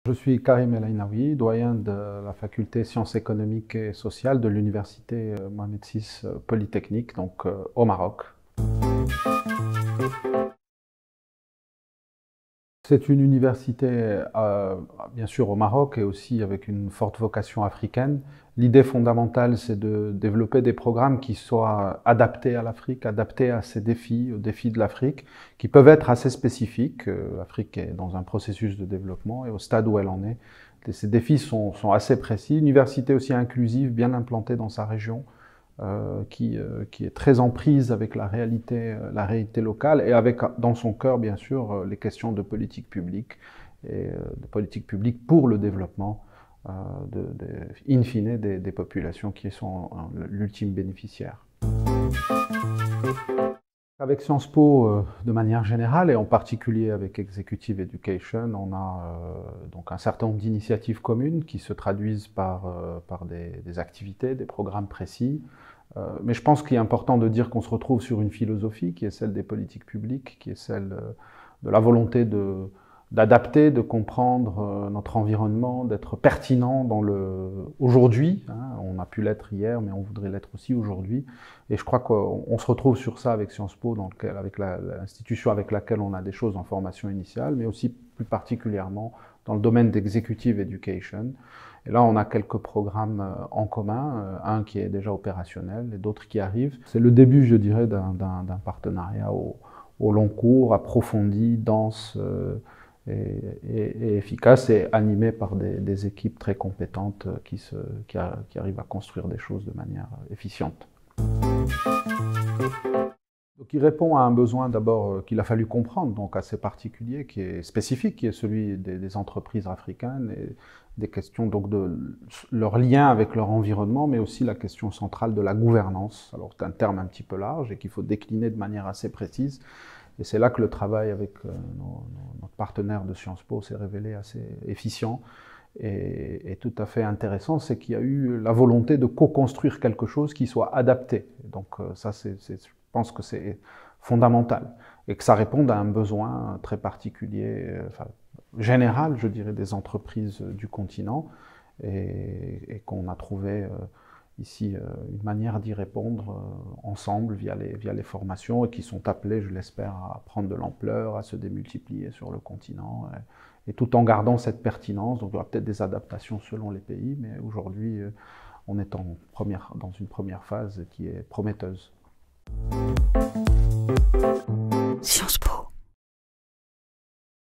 Je suis Karim El Ainaoui, doyen de la faculté sciences économiques et sociales de l'université Mohamed VI Polytechnique, donc au Maroc. C'est une université, bien sûr, au Maroc et aussi avec une forte vocation africaine. L'idée fondamentale, c'est de développer des programmes qui soient adaptés à l'Afrique, adaptés à ces défis, aux défis de l'Afrique, qui peuvent être assez spécifiques. L'Afrique est dans un processus de développement et au stade où elle en est, ces défis sont assez précis. Université aussi inclusive, bien implantée dans sa région, qui est très en prise avec la réalité locale et avec dans son cœur bien sûr les questions de politique publique et de politique publique pour le développement in fine des populations qui sont l'ultime bénéficiaire. Avec Sciences Po, de manière générale, et en particulier avec Executive Education, on a donc un certain nombre d'initiatives communes qui se traduisent par des activités, des programmes précis. Mais je pense qu'il est important de dire qu'on se retrouve sur une philosophie qui est celle des politiques publiques, qui est celle de la volonté d'adapter, de comprendre notre environnement, d'être pertinent dans aujourd'hui. Hein, on a pu l'être hier, mais on voudrait l'être aussi aujourd'hui. Et je crois qu'on se retrouve sur ça avec Sciences Po, avec l'institution avec laquelle on a des choses en formation initiale, mais aussi plus particulièrement dans le domaine d'Executive Education. Et là, on a quelques programmes en commun, un qui est déjà opérationnel et d'autres qui arrivent. C'est le début, je dirais, d'un partenariat au long cours, approfondi, dense, et efficace et animé par des équipes très compétentes qui arrivent à construire des choses de manière efficiente. Donc, il répond à un besoin d'abord qu'il a fallu comprendre, donc assez particulier, qui est spécifique, qui est celui des entreprises africaines et des questions donc de leur lien avec leur environnement, mais aussi la question centrale de la gouvernance. Alors c'est un terme un petit peu large et qu'il faut décliner de manière assez précise. Et c'est là que le travail avec notre partenaire de Sciences Po s'est révélé assez efficient et tout à fait intéressant. C'est qu'il y a eu la volonté de co-construire quelque chose qui soit adapté. Donc ça, je pense que c'est fondamental et que ça réponde à un besoin très particulier, enfin, général, je dirais, des entreprises du continent et qu'on a trouvé ici une manière d'y répondre ensemble via les formations et qui sont appelées, je l'espère, à prendre de l'ampleur, à se démultiplier sur le continent et tout en gardant cette pertinence. Donc il y aura peut-être des adaptations selon les pays, mais aujourd'hui on est dans une première phase qui est prometteuse.